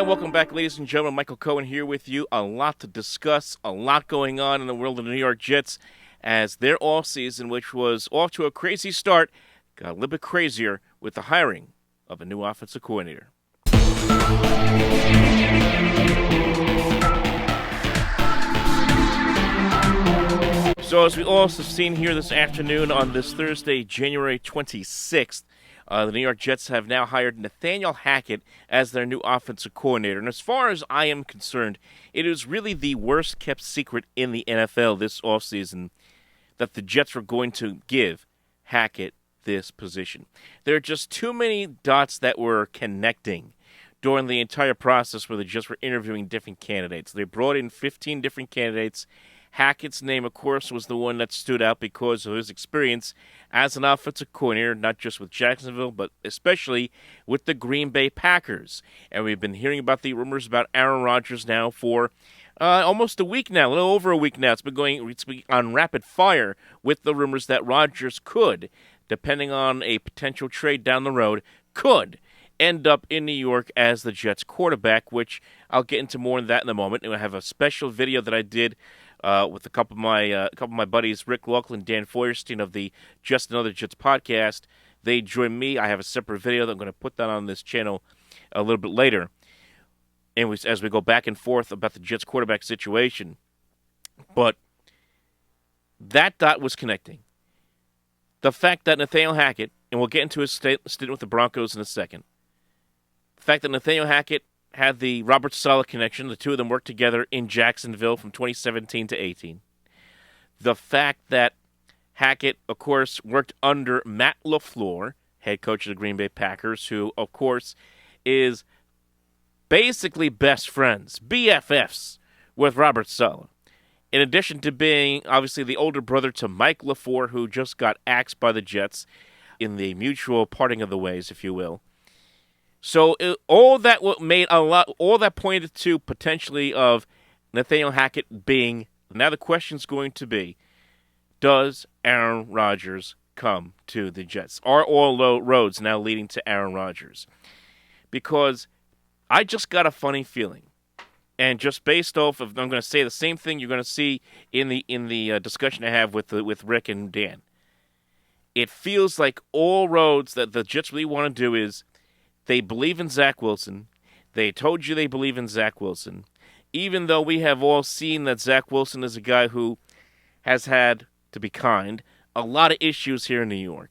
And welcome back, ladies and gentlemen. Michael Cohen here with you. A lot to discuss, a lot going on in the world of the New York Jets as their offseason, which was off to a crazy start, got a little bit crazier with the hiring of a new offensive coordinator. So as we also seen here this afternoon on this Thursday, January 26th, the New York Jets have now hired Nathaniel Hackett as their new offensive coordinator. And as far as I am concerned, it is really the worst-kept secret in the NFL this offseason that the Jets were going to give Hackett this position. There are just too many dots that were connecting during the entire process where the Jets were interviewing different candidates. They brought in 15 different candidates. Hackett's name, of course, was the one that stood out because of his experience as an offensive coordinator, not just with Jacksonville, but especially with the Green Bay Packers. And we've been hearing about the rumors about Aaron Rodgers now for almost a week now, a little over a week now. It's been on rapid fire with the rumors that Rodgers could, depending on a potential trade down the road, could end up in New York as the Jets quarterback, which I'll get into more of that in a moment. And I have a special video that I did with a couple of my buddies, Rick Laughlin, Dan Feuerstein of the Just Another Jets podcast. They joined me. I have a separate video that I'm going to put that on this channel a little bit later. And as we go back and forth about the Jets quarterback situation. But that dot was connecting. The fact that Nathaniel Hackett, and we'll get into his stint with the Broncos in a second. The fact that Nathaniel Hackett had the Robert Saleh connection. The two of them worked together in Jacksonville from 2017 to 18. The fact that Hackett, of course, worked under Matt LaFleur, head coach of the Green Bay Packers, who, of course, is basically best friends, BFFs, with Robert Saleh. In addition to being, obviously, the older brother to Mike LaFleur, who just got axed by the Jets in the mutual parting of the ways, if you will. So all that pointed to potentially of Nathaniel Hackett being. Now the question's going to be, does Aaron Rodgers come to the Jets? Are all roads now leading to Aaron Rodgers? Because I just got a funny feeling, and just based off of, I'm going to say the same thing you're going to see in the discussion I have with Rick and Dan. It feels like all roads that the Jets really want to do is. They believe in Zach Wilson. They told you they believe in Zach Wilson. Even though we have all seen that Zach Wilson is a guy who has had, to be kind, a lot of issues here in New York.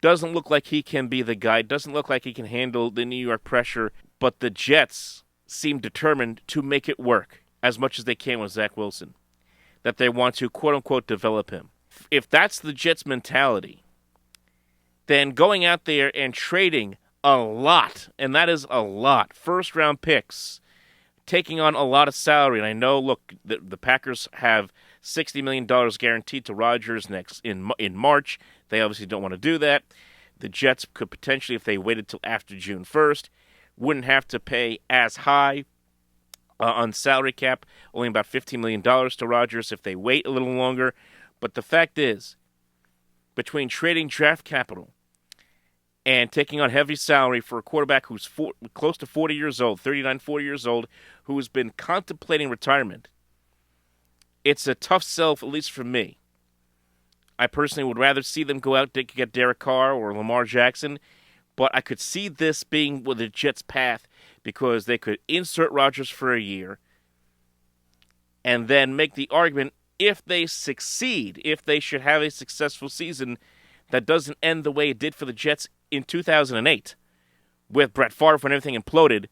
Doesn't look like he can be the guy. Doesn't look like he can handle the New York pressure. But the Jets seem determined to make it work as much as they can with Zach Wilson. That they want to, quote-unquote, develop him. If that's the Jets' mentality, then going out there and trading a lot, and that is a lot, first-round picks, taking on a lot of salary. And I know, look, the Packers have $60 million guaranteed to Rodgers in March. They obviously don't want to do that. The Jets could potentially, if they waited till after June 1st, wouldn't have to pay as high on salary cap, only about $15 million to Rodgers if they wait a little longer. But the fact is, between trading draft capital and taking on heavy salary for a quarterback who's close to 40 years old, 39, 40 years old, who has been contemplating retirement, it's a tough sell, at least for me. I personally would rather see them go out to get Derek Carr or Lamar Jackson, but I could see this being with the Jets' path because they could insert Rodgers for a year and then make the argument, if they succeed, if they should have a successful season that doesn't end the way it did for the Jets in 2008, with Brett Favre when everything imploded,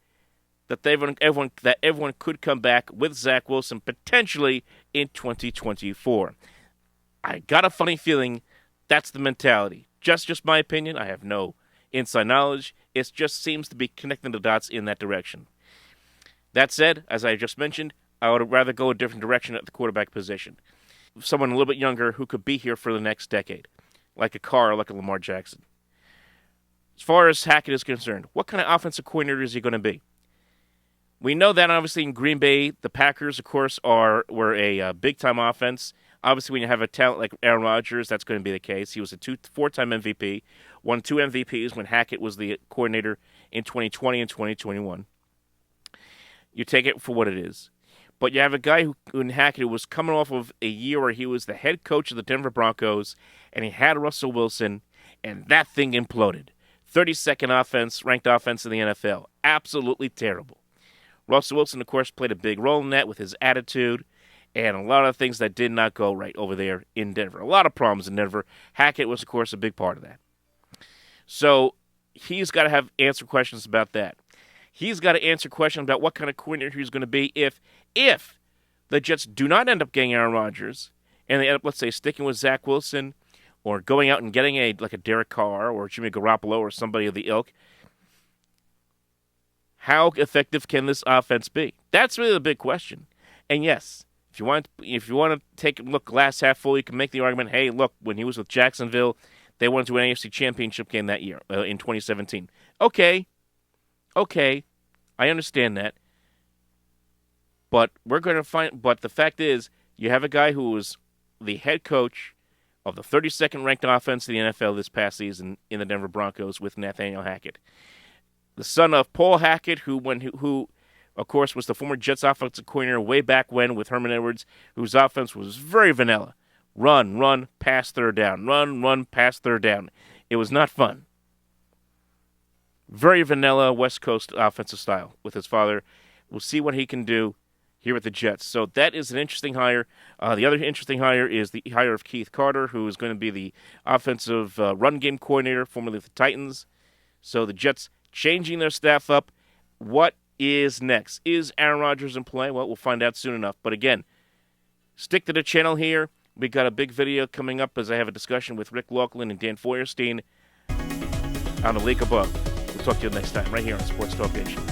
that everyone could come back with Zach Wilson potentially in 2024. I got a funny feeling that's the mentality. Just my opinion. I have no inside knowledge. It just seems to be connecting the dots in that direction. That said, as I just mentioned, I would rather go a different direction at the quarterback position. Someone a little bit younger who could be here for the next decade, like a Carr, like a Lamar Jackson. As far as Hackett is concerned, what kind of offensive coordinator is he going to be? We know that obviously in Green Bay, the Packers, of course, were a big-time offense. Obviously, when you have a talent like Aaron Rodgers, that's going to be the case. He was a four-time MVP, won 2 MVPs when Hackett was the coordinator in 2020 and 2021. You take it for what it is. But you have a guy who in Hackett who was coming off of a year where he was the head coach of the Denver Broncos, and he had Russell Wilson, and that thing imploded. 32nd ranked offense in the NFL. Absolutely terrible. Russell Wilson, of course, played a big role in that with his attitude and a lot of things that did not go right over there in Denver. A lot of problems in Denver. Hackett was, of course, a big part of that. So he's got to answer questions about that. He's got to answer questions about what kind of coordinator he's going to be if the Jets do not end up getting Aaron Rodgers and they end up, let's say, sticking with Zach Wilson or going out and getting a Derek Carr or Jimmy Garoppolo or somebody of the ilk. How effective can this offense be? That's really the big question. And yes, if you want to take a look glass half full, you can make the argument, hey, look, when he was with Jacksonville, they went to an AFC Championship game that year in 2017. Okay, I understand that. But but the fact is, you have a guy who was the head coach of the 32nd ranked offense in the NFL this past season in the Denver Broncos with Nathaniel Hackett. The son of Paul Hackett, who of course, was the former Jets offensive coordinator way back when with Herman Edwards, whose offense was very vanilla. Run, pass, third down. Run, pass, third down. It was not fun. Very vanilla West Coast offensive style with his father. We'll see what he can do here at the Jets. So that is an interesting hire. The other interesting hire is the hire of Keith Carter, who is going to be the offensive run game coordinator, formerly with the Titans. So the Jets changing their staff up. What is next? Is Aaron Rodgers in play? Well, we'll find out soon enough. But again, stick to the channel here. We got a big video coming up as I have a discussion with Rick Laughlin and Dan Feuerstein on the League Above. We'll talk to you next time right here on Sports Talk Nation.